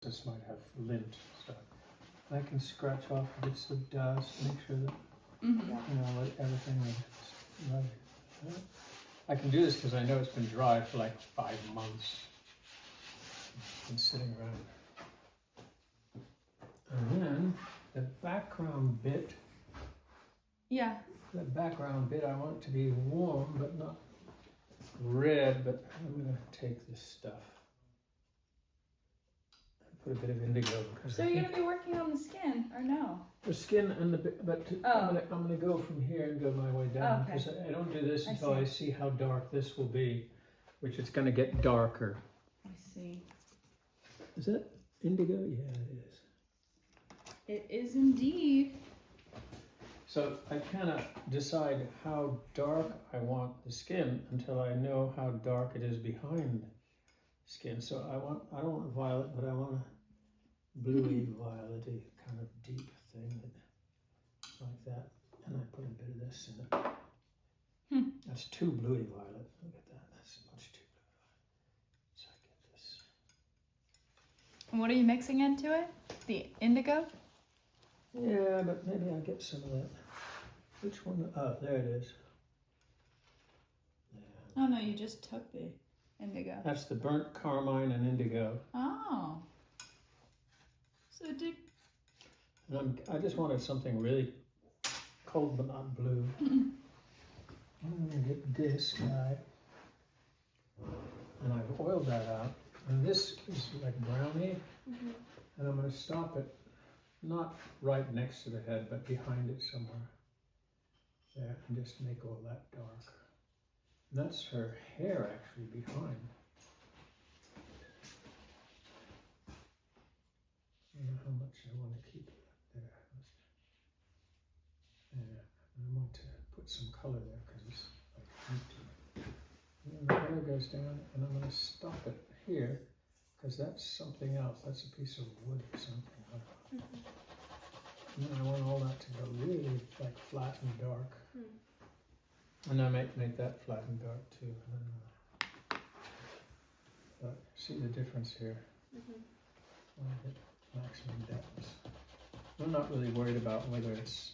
This might have lint stuff. I can scratch off bits of dust, make sure that let everything is right. I can do this because I know it's been dry for like 5 months. It's been sitting around. And then the background bit. Yeah. The background bit I want it to be warm but not red, but I'm gonna take this stuff. Put a bit of indigo. So you're gonna be working on the skin, or no? The skin and I'm gonna go from here and go my way down because I don't do this until I see how dark this will be, which it's gonna get darker. I see. Is that indigo? Yeah, it is. It is indeed. So I cannot decide how dark I want the skin until I know how dark it is behind skin. So I don't want violet, but I want a bluey violety kind of deep thing like that. And I put a bit of this in it. That's too bluey violet. Look at that. That's much too bluey violet. So I get this. And what are you mixing into it? The indigo? Yeah, but maybe I'll get some of that. Which one? Oh, there it is. Yeah. Oh no, you just took the indigo. That's the burnt carmine and indigo. Oh. So And I just wanted something really cold but not blue. I'm going to get this guy. And I've oiled that out. And this is like brownie. And I'm going to stop it, not right next to the head, but behind it somewhere. There, and just make all that dark. And that's her hair actually behind. I don't know how much I want to keep it there. Yeah, and I want to put some color there because it's like empty. And then the hair goes down, and I'm going to stop it here because that's something else. That's a piece of wood or something. I don't know. And then I want all that to go really like flat and dark. And I might make that flat and dark too. But see the difference here? I get maximum depth. I'm not really worried about whether it's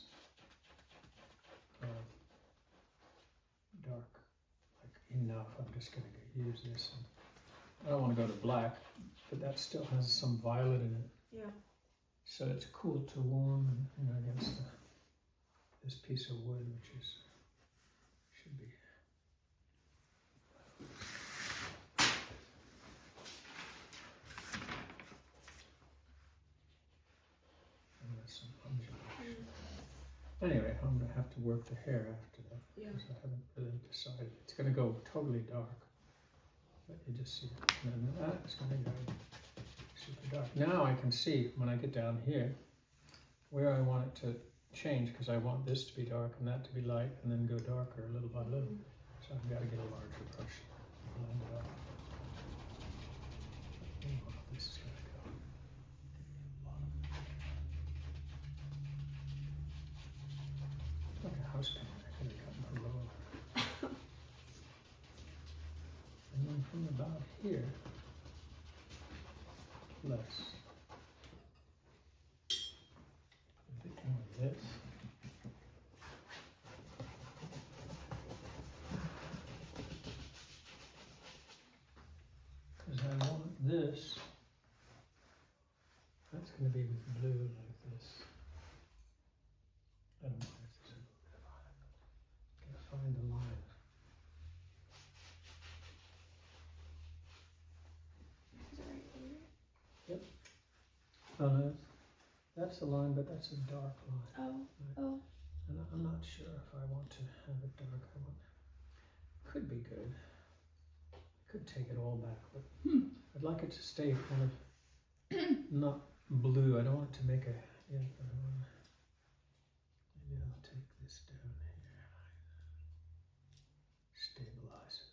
dark like enough. I'm just going to use this. And I don't want to go to black, but that still has some violet in it. Yeah. So it's cool to warm and, against this piece of wood, which should be. And there's some undulation. Anyway, I'm going to have to work the hair after that because I haven't really decided. It's going to go totally dark, but you just see it. And then that's going to go super dark. Now I can see when I get down here where I want it to change because I want this to be dark and that to be light and then go darker little by little. So I've got to get a larger brush to blend it up. This is going to go. It's like a house paint. I could have gotten below. And then from about here, less. A bit more of this. Because I want this. That's going to be with blue like this. I don't know if there's a little bit of violet. Gotta find the line. Yep. Oh no, that's the line, but that's a dark line. Oh. Right. Oh. And I'm not sure if I want to have it dark. Could be good. Could take it all back, but I'd like it to stay kind of not blue. I don't want it to make a, but I want to, maybe I'll take this down here. Stabilize it.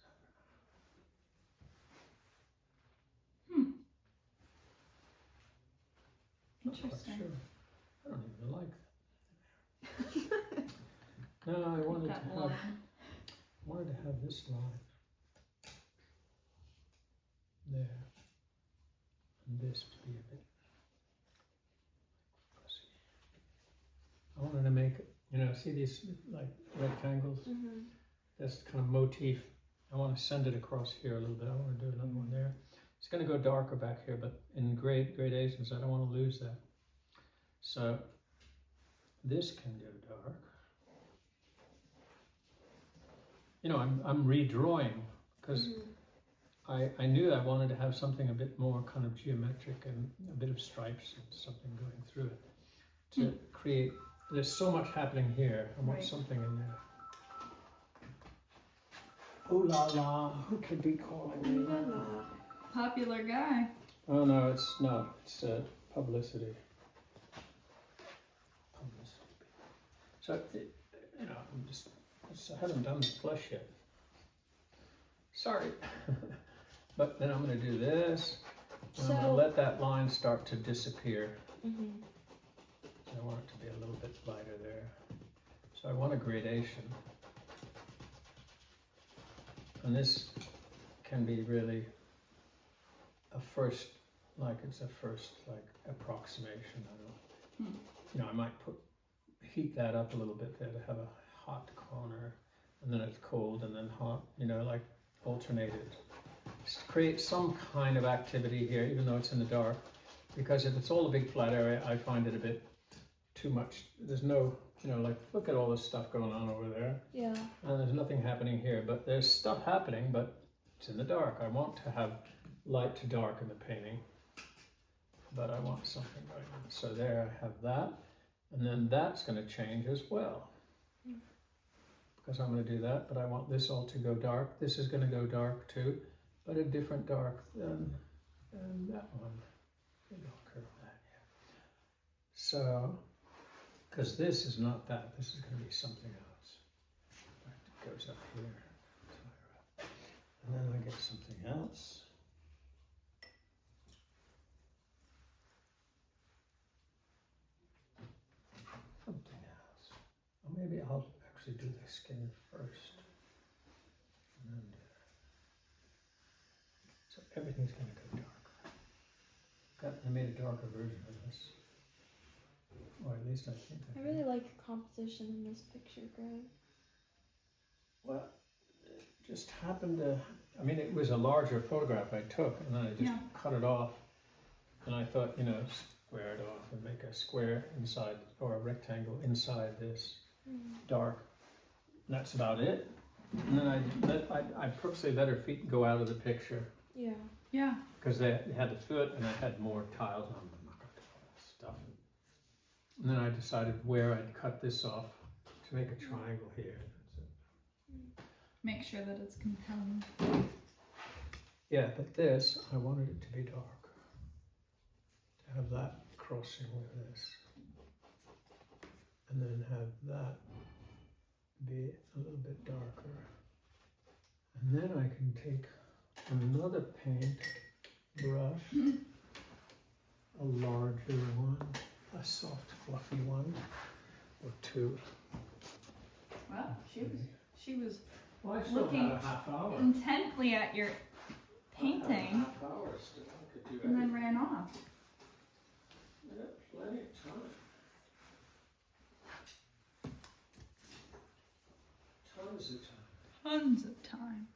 Interesting. Not quite sure. I don't even like that. No, I wanted to have this line there. and this to be a bit fuzzy. I wanted to make, see these like rectangles? This kind of motif. I want to send it across here a little bit. I want to do another one there. It's going to go darker back here, but in gradations, I don't want to lose that. So this can go dark. I'm redrawing because I knew I wanted to have something a bit more kind of geometric and a bit of stripes and something going through it to create. There's so much happening here. I want something in there. Ooh la la, who could be calling me? Popular guy. Oh no, it's not. It's publicity. So, I haven't done the flesh yet. Sorry. But then I'm going to do this, and I'm going to let that line start to disappear. I want it to be a little bit lighter there. So I want a gradation. And this can be really a first approximation. I might heat that up a little bit there to have a hot corner, and then it's cold, and then hot, like alternated. Just to create some kind of activity here, even though it's in the dark, because if it's all a big flat area, I find it a bit too much. There's no, look at all this stuff going on over there. Yeah. And there's nothing happening here, but there's stuff happening, but it's in the dark. I want to have light to dark in the painting, but I want something going on. So there I have that, and then that's going to change as well, because I'm going to do that, but I want this all to go dark. This is going to go dark too, but a different dark than that one. Darker, so, because this is not that, this is going to be something else. It goes up here, and then I get something else. Something else. Or maybe I'll actually do the skin first. And then so everything's going to go darker. I made a darker version of this. Or at least I think I really like your composition in this picture, Greg. Well, it just happened to, it was a larger photograph I took, and then I just cut it off. And I thought, square it off and make a square inside, or a rectangle inside this dark. And that's about it. And then I purposely let her feet go out of the picture. Yeah. Yeah. Because they had the foot, and I had more tiles on them. I'm not going to do all that stuff. And then I decided where I'd cut this off to make a triangle here. Make sure that it's compelling. Yeah, but this, I wanted it to be dark. To have that crossing with this. And then have that be a little bit darker. And then I can take another paint brush, a larger one, a soft fluffy one, or two. Well, she was Well, I still looking had a half hour. intently at your painting, Half hour still. I could do and then ran off. I got plenty of time. Tons of time. Tons of time.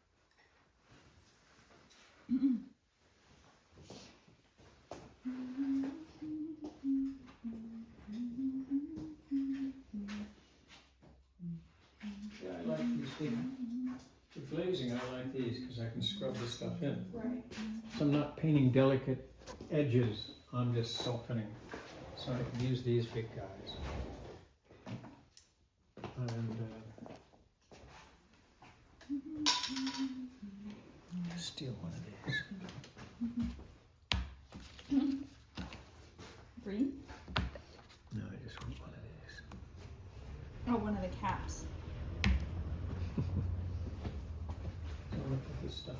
Yeah, I like these big. For glazing, I like these because I can scrub this stuff in. Right. So I'm not painting delicate edges, I'm just softening. So I can use these big guys. And steal one of these. Green? No, I just want one of these. Oh, one of the caps. So I'll put this stuff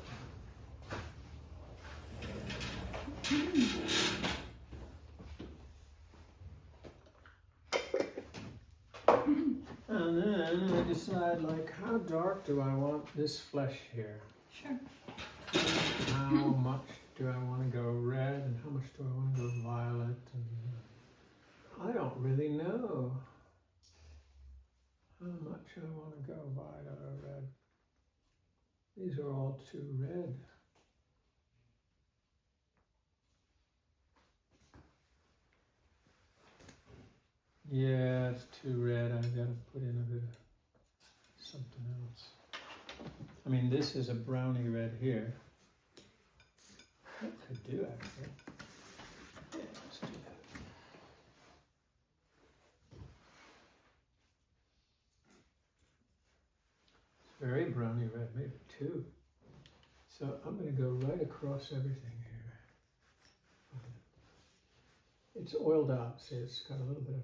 And then I decide, how dark do I want this flesh here? Sure. How much do I want to go red and how much do I want to go violet? And I don't really know how much I want to go violet or red. These are all too red. Yeah, it's too red. I've got to put in a bit of something else. I mean, this is a brownie red here. What could I do actually? Yeah, let's do that. It's very brownie red, maybe two. So I'm going to go right across everything here. It's oiled out, see, it's got a little bit of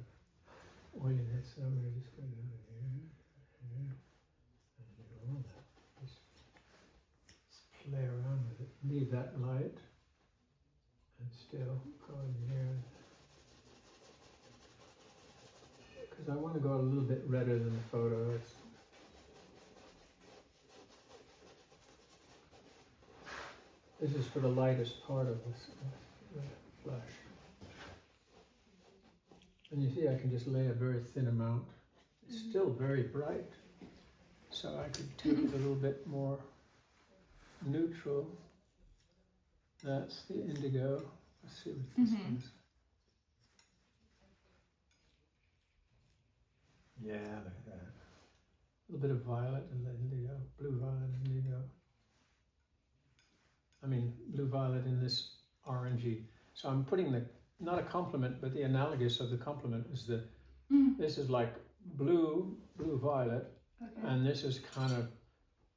oiliness, so I'm going to just go down here, and do all that. Just play around with it. Leave that light, and still go in here. Because I want to go a little bit redder than the photo. This is for the lightest part of this flash. And you see I can just lay a very thin amount. It's still very bright. So I could take it a little bit more neutral. That's the indigo. Let's see what this is. Yeah, look at that. A little bit of violet and then indigo. Blue, violet, and indigo. I mean, blue, violet in this orangey. So I'm putting the, not a complement, but the analogous of the complement is the, this is like blue, violet, and this is kind of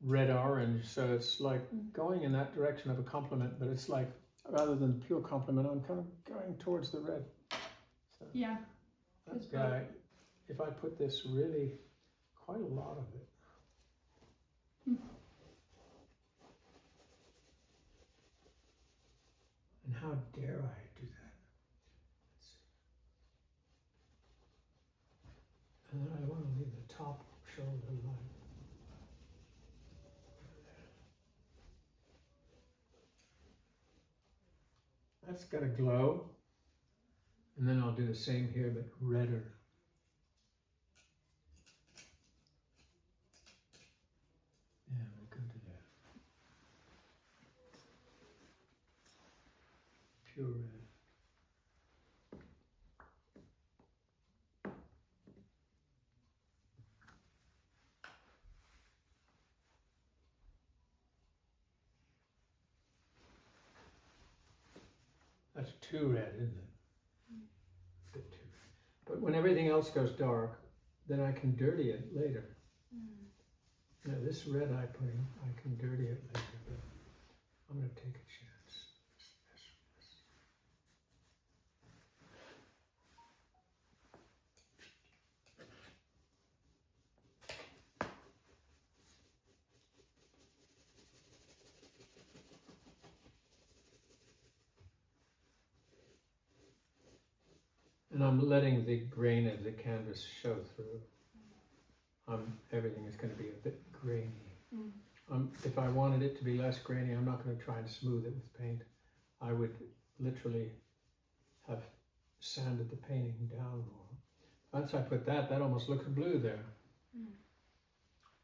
red orange. So it's like going in that direction of a complement, but it's like, rather than pure complement, I'm kind of going towards the red. So yeah. that guy, if I put this really, quite a lot of it. And how dare I do that? Let's see. And then I want to leave the top shoulder light. That's got a glow. And then I'll do the same here, but redder. Yeah, we're going to do that. Pure red. That's too red, isn't it? A bit too red. But when everything else goes dark, then I can dirty it later. Now this red I put in, I can dirty it later, but I'm going to take a chance. And I'm letting the grain of the canvas show through. Everything is going to be a bit grainy. If I wanted it to be less grainy, I'm not going to try and smooth it with paint. I would literally have sanded the painting down more. Once I put that almost looks blue there.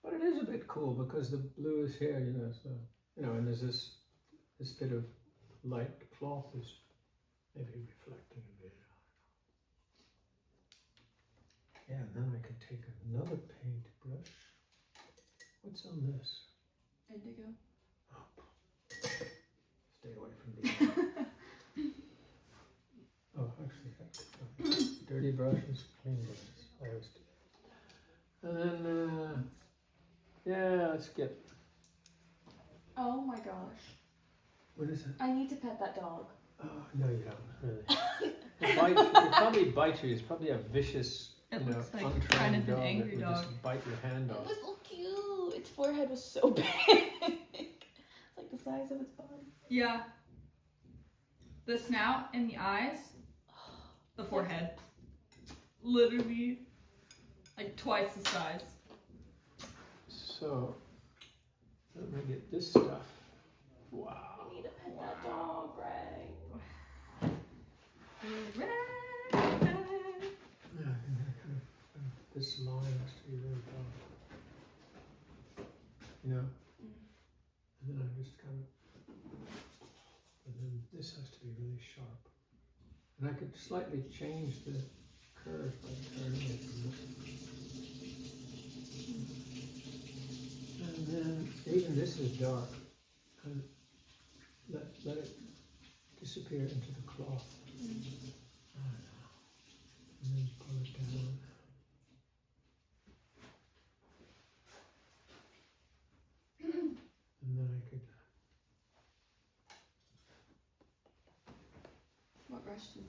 But it is a bit cool because the blue is here, you know, so, you know, and there's this bit of light cloth is maybe reflecting a bit. Yeah, and then I could take another paint brush. What's on this? Indigo. Oh. Stay away from the oh, actually, dirty brushes, clean brushes. I always do that. And then, yeah, let's get. Oh my gosh. What is it? I need to pet that dog. Oh, no, you don't, really. It probably bites you. It's probably a vicious. It looks like untrained kind of an dog angry that would dog. just bite your hand It off. was so cute. Its forehead was so big. It's like the size of its body. Yeah. The snout and the eyes, the forehead. Literally like twice the size. So, let me get this stuff. Wow. I need to pet that dog. Yeah, and then kind of, this line has to be really dark. You know? And then I just kind of, and then this has to be really sharp. And I could slightly change the curve by turning it. And then even this is dark. And let it disappear into the cloth. And then pull it down. And then I could, What brush do you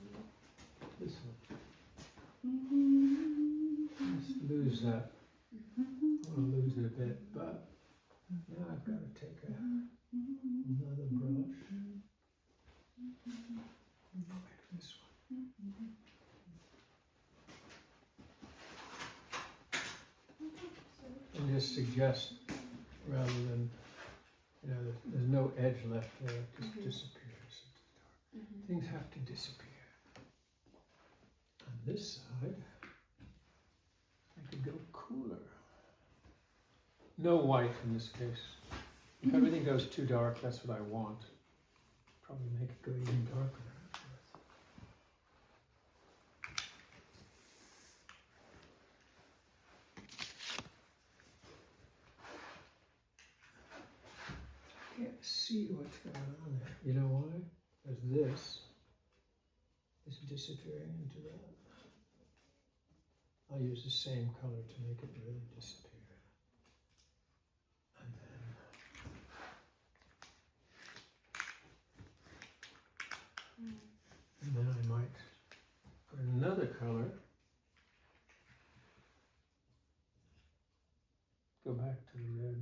this one. Just lose that. I want to lose it a bit, but now I've got to take another brush. Like this one. And just suggest, rather than, you know, there's no edge left there, it just disappears. Things have to disappear. On this side, I could go cooler. No white in this case. If everything goes too dark, that's what I want. Probably make it go even darker. I can't see what's going on there. You know why? Because this is disappearing into that. I'll use the same color to make it really disappear. And then I might put another color. Go back to the red.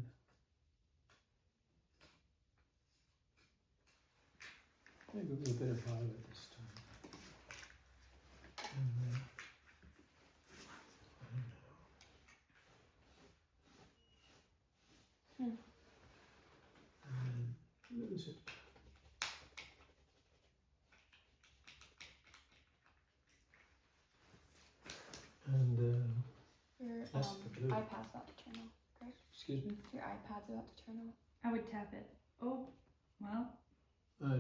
Maybe a little bit of violet this time. And then, I don't know. And then lose it. And Your that's the blue. iPad's about to turn off, Greg. Excuse me? Your iPad's about to turn off. I would tap it. Oh, well,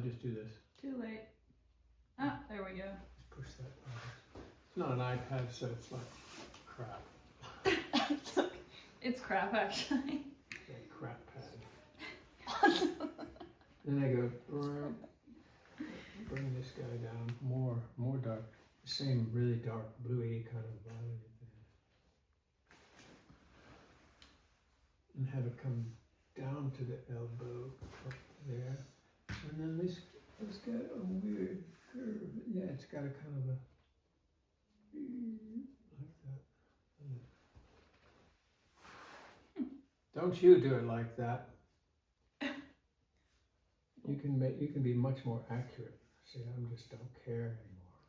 Just do this. too late. Ah, there we go. Just push that button. It's not an iPad, so it's like crap. It's crap, actually. Like crap pad. Then I go bring this guy down more dark. The same really dark bluey kind of violet thing. And have it come down to the elbow up there. And then this has got a weird curve. Yeah, it's got a kind of a like that. Don't you do it like that. You can be much more accurate. See, I just don't care anymore.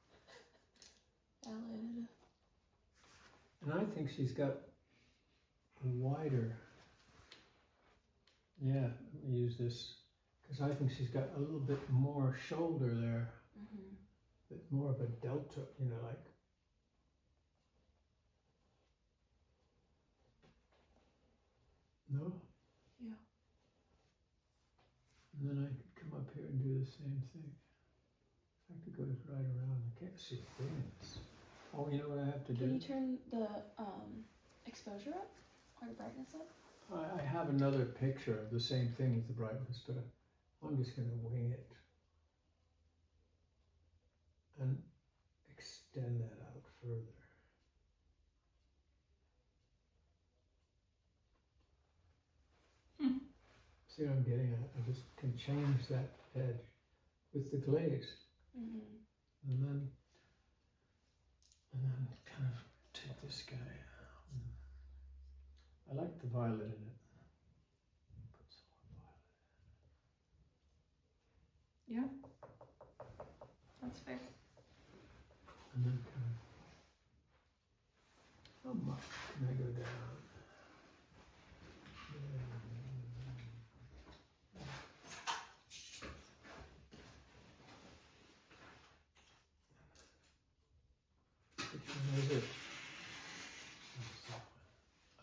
Valid. And I think she's got a wider. Yeah, let me use this because I think she's got a little bit more shoulder there, bit more of a delta. You know, like. No. Yeah. And then I could come up here and do the same thing. In fact, it goes right around. I can't see a thing in this. Oh, you know what I have to do? Can you turn the exposure up or the brightness up? I have another picture of the same thing with the brightness, but I'm just going to wing it and extend that out further. See what I'm getting at? I just can change that edge with the glaze. And then kind of take this guy. I like the violet in it. Put some more violet. Yeah. That's fair. And then kind of, how much can I go down? Is it?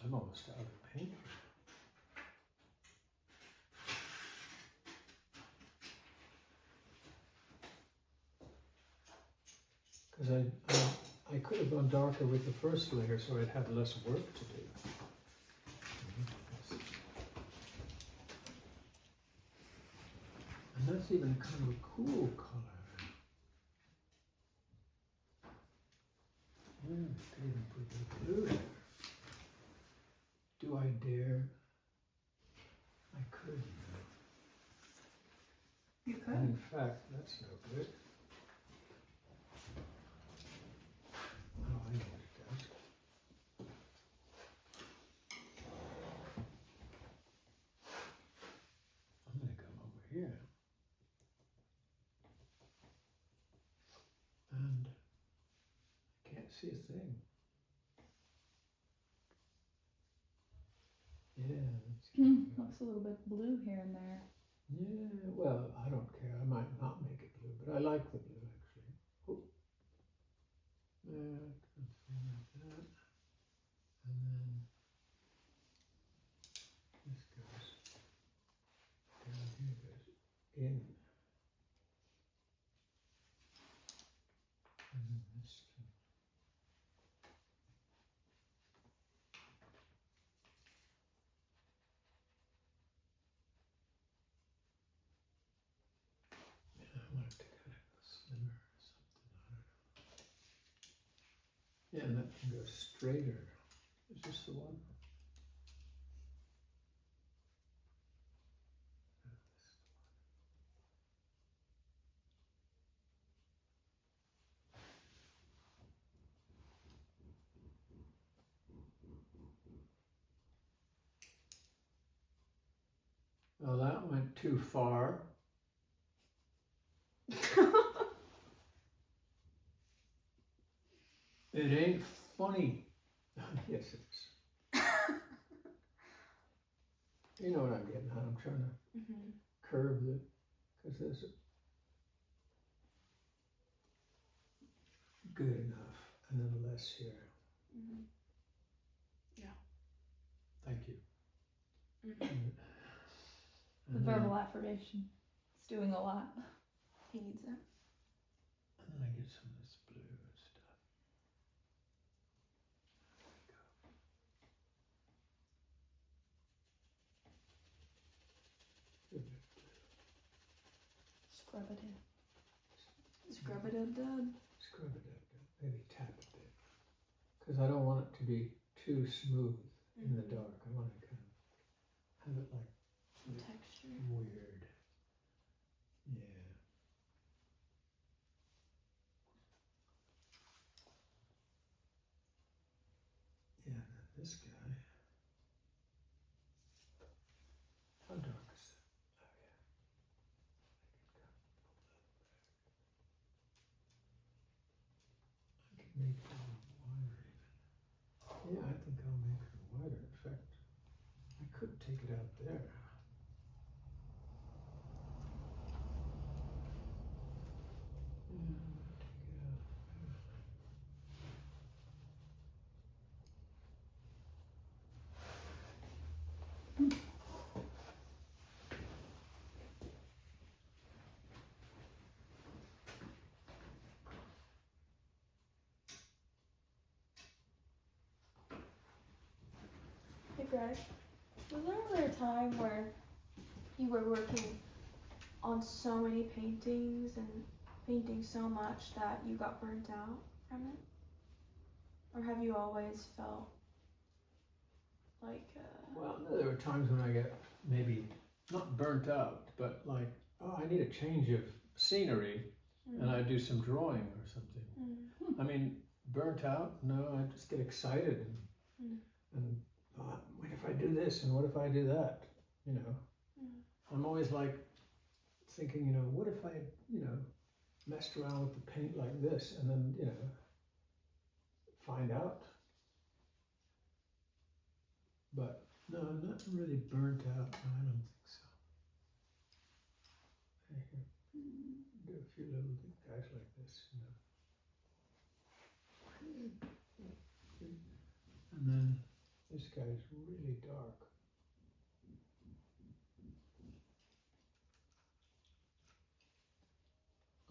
I'm almost out of paint. Because I could have gone darker with the first layer so I'd have less work to do. And that's even kind of a cool color. Yeah, I could even put the blue there. Do I dare? I could. You And in fact, that's no good. Oh, I know what it does. I'm going to come over here. And I can't see a thing. Yeah. Looks a little bit blue here and there. Yeah, well, I don't care. I might not make it blue, but I like the blue actually. Oh. Yeah, something like that. And then this goes down here, goes in. And then this can. Yeah, I want it to kind of go slimmer or something. I don't know. Yeah, and that can go straighter. Is this the one? Well, that went too far. It ain't funny. Yes, it is. You know what I'm getting at. I'm trying to curve the, because there's good enough, and then less here. Yeah. Thank you. The And verbal affirmation. It's doing a lot. He needs that. And then I get some of this blue and stuff. There we go. Scrub it in. Scrub it up, done. Scrub it up, maybe tap a bit. Because I don't want it to be too smooth in the dark. I want to kind of have it like Texture. weird. Yeah. Yeah, and then this guy. How dark is it? Oh yeah. I can make it a little wider even. Yeah, I think I'll make it wider. In fact, I could take it out there. Yeah, take it out. Hey Greg, was there ever a time where you were working on so many paintings and painting so much that you got burnt out from it? Or have you always felt like Well, there were times when I get maybe not burnt out, but like, oh, I need a change of scenery, and I do some drawing or something. I mean, burnt out? No, I just get excited and what if I do this and what if I do that? You know, I'm always like thinking, you know, what if I, you know, messed around with the paint like this and then, you know, find out. But no, I'm not really burnt out. No, I don't think so. Here, do a few little guys like this, you know. This guy is really dark.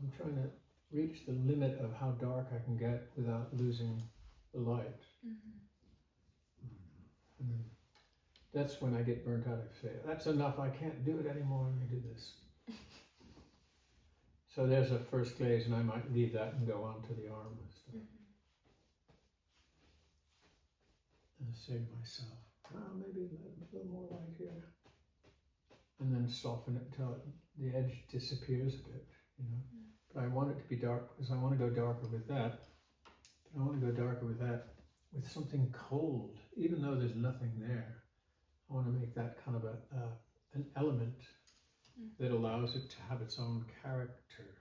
I'm trying to reach the limit of how dark I can get without losing the light. And then that's when I get burnt out. I say, that's enough, I can't do it anymore, let me do this. So there's a first glaze, and I might leave that and go on to the arm and stuff. And I say to myself, oh, maybe a little more light here. And then soften it until the edge disappears a bit, you know. But I want it to be dark because I want to go darker with that. But I want to go darker with that with something cold, even though there's nothing there. I want to make that kind of an element that allows it to have its own character,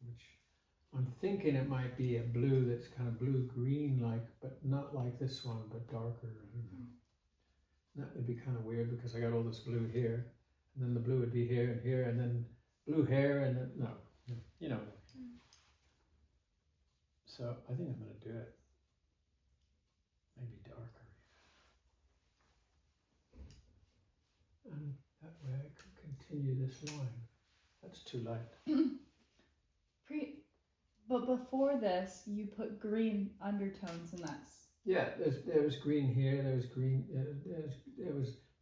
which I'm thinking it might be a blue that's kind of blue-green like, but not like this one, but darker. I don't know. That would be kind of weird because I got all this blue here, and then the blue would be here and here, and then blue hair, and then, no, you know. So I think I'm going to do it. Maybe darker. And that way I can continue this line. That's too light. But before this, you put green undertones, and that's Yeah, there was green here. There was green.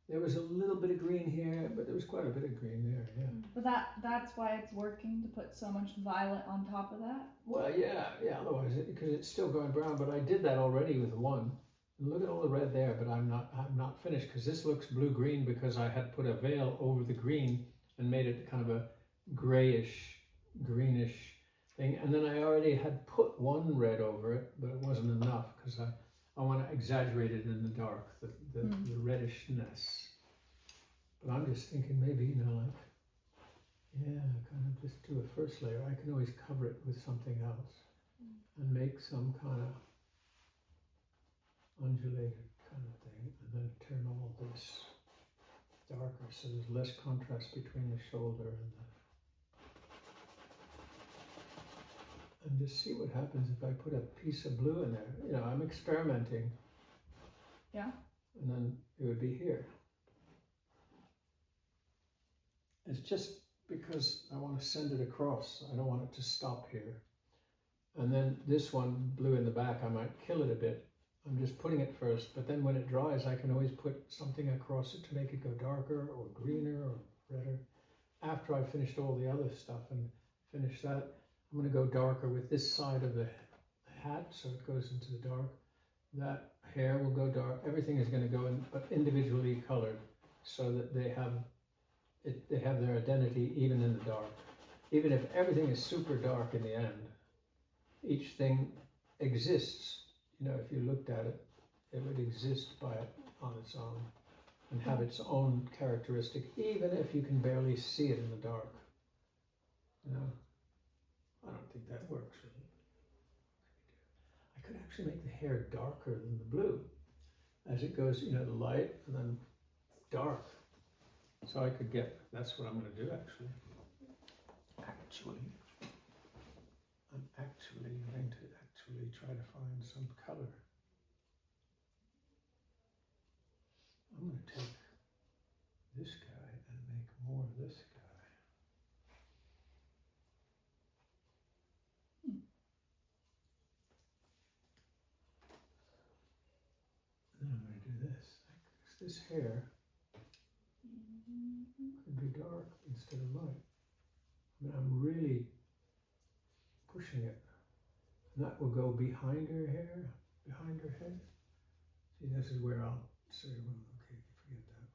There was a little bit of green here, but there was quite a bit of green there. Yeah. But that's why it's working to put so much violet on top of that. Well, yeah. Otherwise, because it's still going brown. But I did that already with one. And look at all the red there. But I'm not finished because this looks blue green because I had put a veil over the green and made it kind of a grayish, greenish thing. And then I already had put one red over it, but it wasn't enough because I want to exaggerate it in the dark, the reddishness. But I'm just thinking maybe, you know, like, yeah, kind of just do a first layer. I can always cover it with something else and make some kind of undulated kind of thing, and then turn all this darker so there's less contrast between the shoulder and just see what happens if I put a piece of blue in there. You know, I'm experimenting. Yeah. And then it would be here. It's just because I want to send it across. I don't want it to stop here. And then this one, blue in the back, I might kill it a bit. I'm just putting it first, but then when it dries, I can always put something across it to make it go darker or greener or redder. After I've finished all the other stuff and finish that, I'm going to go darker with this side of the hat, so it goes into the dark. That hair will go dark. Everything is going to go in, but individually colored, so that they have their identity even in the dark. Even if everything is super dark in the end, each thing exists. You know, if you looked at it, it would exist by it on its own and have its own characteristic, even if you can barely see it in the dark. You know, I don't think that works really. I could actually make the hair darker than the blue as it goes, you know, the light and then dark. So I could get, that's what I'm going to do actually. I'm actually going to try to find some color. I'm going to take this guy and make more of this guy. And then I'm going to do this. This hair could be dark instead of light. I mean, I'm really pushing it. And that will go behind her hair, behind her head. See, this is where I'll say, well, okay, forget that one.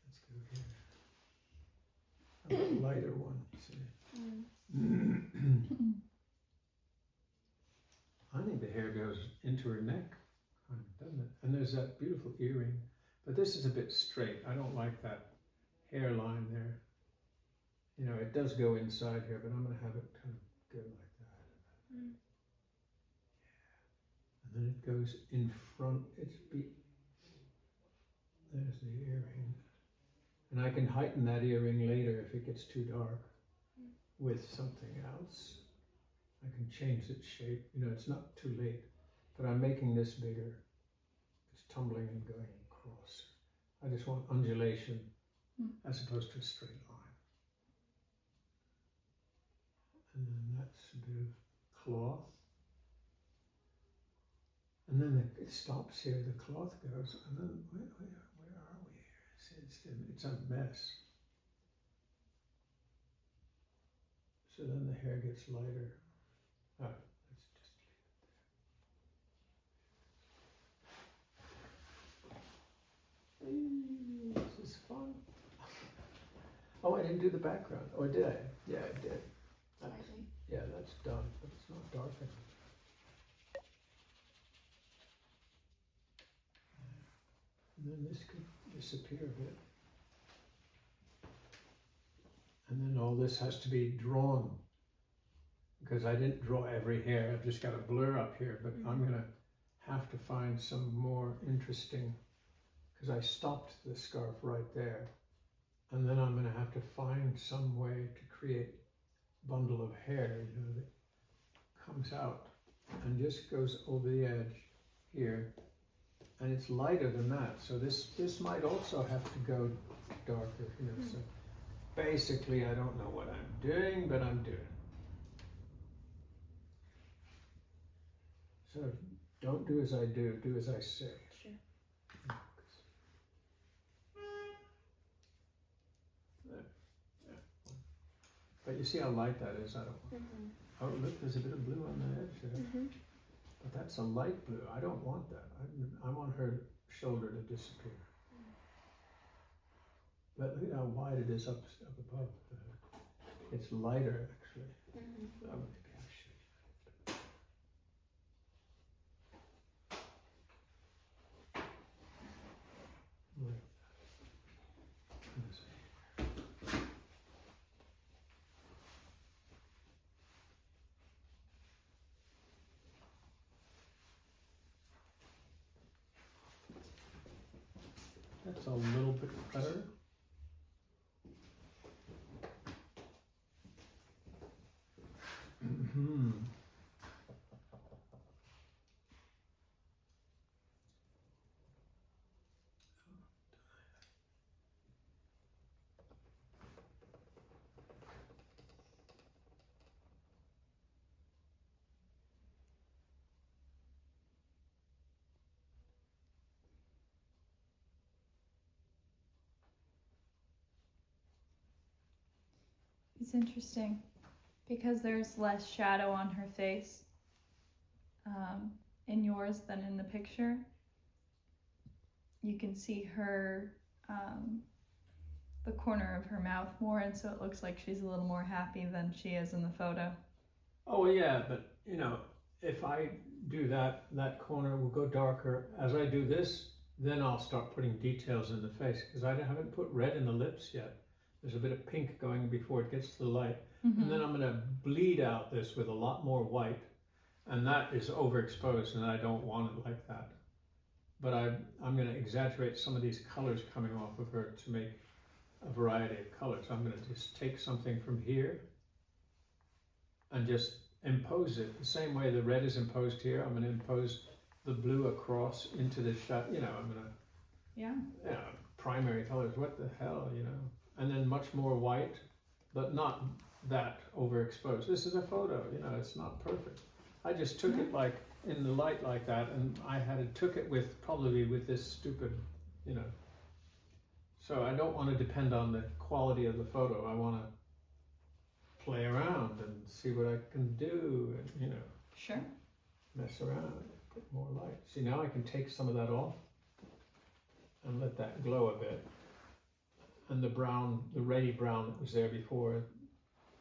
Let's go here. How about a lighter one, see? I think the hair goes into her neck, doesn't it? And there's that beautiful earring. But this is a bit straight. I don't like that hairline there. You know, it does go inside here, but I'm going to have it kind of go like that. And then it goes in front. There's the earring. And I can heighten that earring later if it gets too dark with something else. I can change its shape. You know, it's not too late, but I'm making this bigger. It's tumbling and going across. I just want undulation as opposed to a straight line. And then that's a bit of cloth. And then it stops here, the cloth goes, and then where are we here? It's a mess. So then the hair gets lighter. Oh, let's just leave it there. This is fun. Oh, I didn't do the background. Or did I? Yeah, I did. Yeah, that's done, but it's not dark enough. And then this could disappear a bit. And then all this has to be drawn, because I didn't draw every hair. I've just got a blur up here, but I'm gonna have to find some more interesting, because I stopped the scarf right there. And then I'm gonna have to find some way to create a bundle of hair, you know, that comes out and just goes over the edge here. And it's lighter than that, so this might also have to go darker, you know. So basically, I don't know what I'm doing, but I'm doing it. So don't do as I do as I say. Sure. There. Yeah. But you see how light that is? I don't want. Oh, look, there's a bit of blue on the edge there. But that's a light blue. I don't want that. I want her shoulder to disappear. But look at how wide it is up above. It's lighter, actually. Oh, maybe I should. Like that. That's a little bit better. It's interesting because there's less shadow on her face in yours than in the picture. You can see her, the corner of her mouth more, and so it looks like she's a little more happy than she is in the photo. Oh yeah, but you know, if I do that corner will go darker. As I do this, then I'll start putting details in the face, because I haven't put red in the lips yet. There's a bit of pink going before it gets to the light. And then I'm going to bleed out this with a lot more white, and that is overexposed, and I don't want it like that. But I'm going to exaggerate some of these colors coming off of her to make a variety of colors. I'm going to just take something from here and just impose it the same way the red is imposed here. I'm going to impose the blue across into the shot. You know, I'm going to primary colors. What the hell, you know? And then much more white, but not that overexposed. This is a photo, you know, it's not perfect. I just took it like in the light like that, and I took it with probably with this stupid, you know. So I don't want to depend on the quality of the photo. I want to play around and see what I can do, and you know, mess around, put more light. See, now I can take some of that off and let that glow a bit. And the brown, the reddy brown that was there before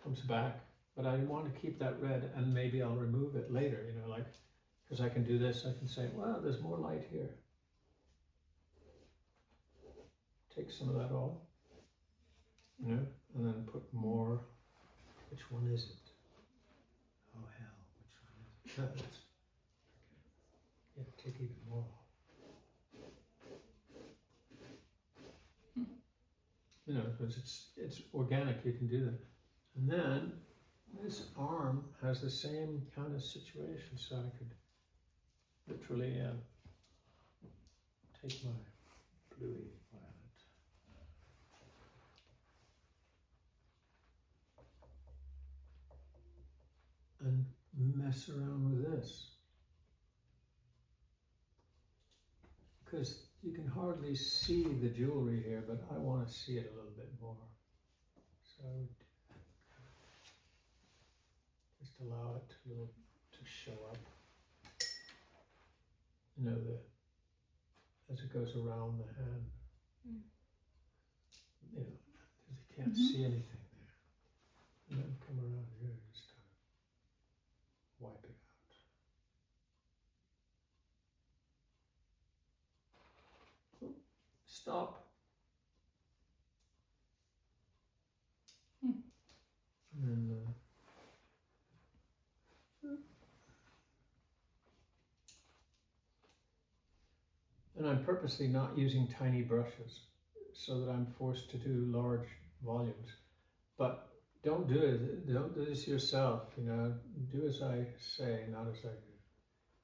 comes back. But I want to keep that red, and maybe I'll remove it later, you know, like, because I can do this, I can say, well, there's more light here. Take some of that off, you know, and then put more. Which one is it? Oh, hell, which one is it? No, that's, yeah, take even more off. You know, because it's organic, you can do that. And then this arm has the same kind of situation, so I could literally take my bluey violet. And mess around with this. Because you can hardly see the jewelry here, but I want to see it a little bit more. So just allow it to show up. You know, as it goes around the hand. You know, because you can't see anything there. And then come around here and just kind of wipe it out. Stop. And then and I'm purposely not using tiny brushes so that I'm forced to do large volumes. But don't do it. Don't do this yourself. You know, do as I say, not as I do.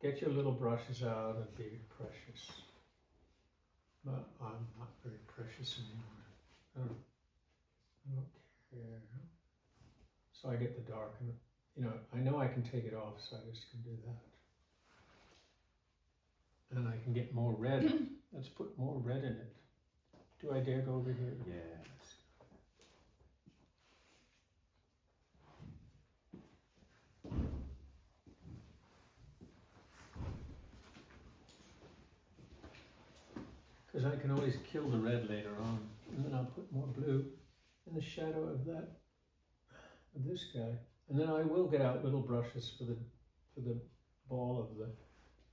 Get your little brushes out and be precious. But I'm not very precious anymore. I don't care. So I get the dark, and you know I can take it off, so I just can do that. And I can get more red. Let's put more red in it. Do I dare go over here? Yes. Because I can always kill the red later on, and then I'll put more blue in the shadow of this guy, and then I will get out little brushes for the ball of the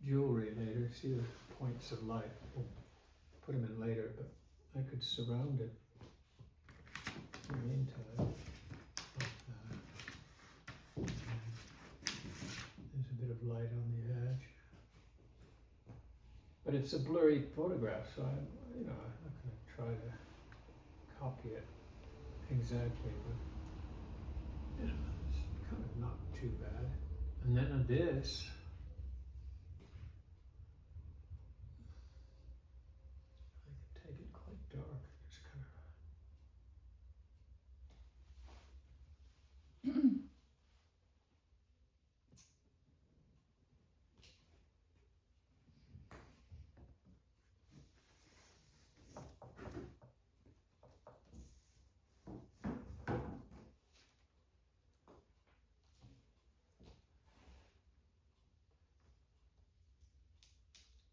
jewelry later. See the points of light. We'll put them in later, but I could surround it in the meantime. Like that. There's a bit of light on the edge. But it's a blurry photograph, so I'm not going to try to copy it exactly, but it's kind of not too bad. And then this, I can take it quite dark, just kind of.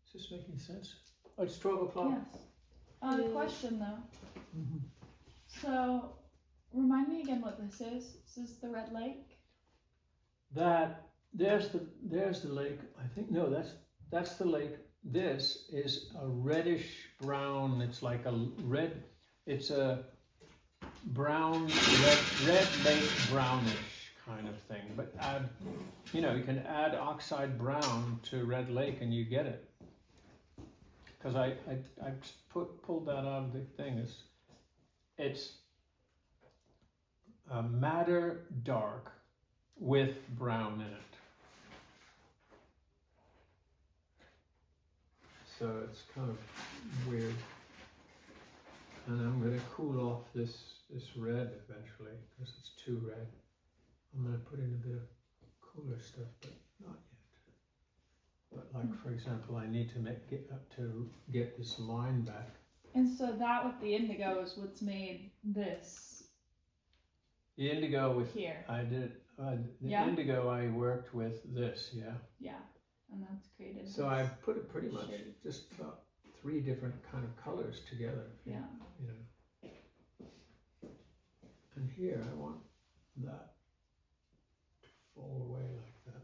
Is this making sense? Oh, it's 12 o'clock. Yes. Question though. Mm-hmm. So, remind me again what this is. This is the Red Lake? There's the lake. I think, no, that's the lake. This is a reddish brown. It's like a red, it's a brown, red lake brownish kind of thing. But add, you can add oxide brown to red lake and you get it. Because I pulled that out of the thing. It's a madder dark with brown in it. So it's kind of weird. And I'm going to cool off this red eventually because it's too red. I'm going to put in a bit of cooler stuff, but not yet. But like, for example, I need to get this line back. And so that with the indigo is what's made this. The indigo with here. I did indigo I worked with this, yeah. Yeah, and that's created. So I put it pretty much shade. just about 3 different kind of colors together. Yeah. And here I want that to fall away like that.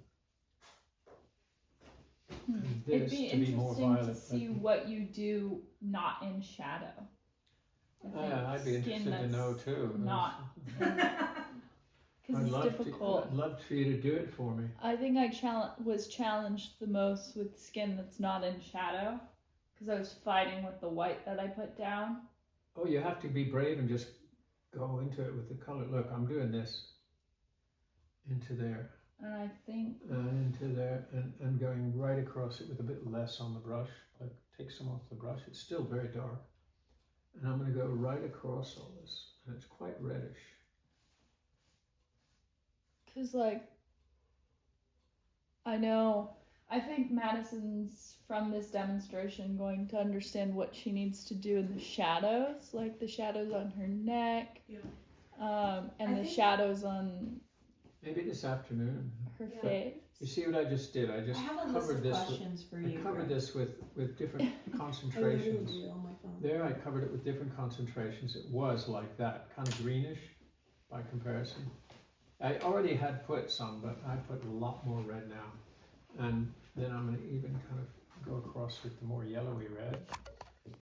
And It'd this be to be more interesting violet. to see what you do not in shadow. I'd be interested to know too. Not. Because it's difficult. I'd love for you to do it for me. I think I was challenged the most with skin that's not in shadow. Because I was fighting with the white that I put down. Oh, you have to be brave and just go into it with the color. Look, I'm doing this into there. And I think into there, and going right across it with a bit less on the brush, like take some off the brush. It's still very dark. And I'm going to go right across all this, and it's quite reddish. because like I think Madison's from this demonstration going to understand what she needs to do in the shadows, like the shadows on her neck, and the shadows on Maybe this afternoon. her face. You see what I just did? I just I have a list covered of this questions for you. I covered Greg. this with different I concentrations. literally do on my phone. There I covered it with different concentrations. It was like that, kind of greenish by comparison. I already had put some, but I put a lot more red now. And then I'm going to even kind of go across with the more yellowy red.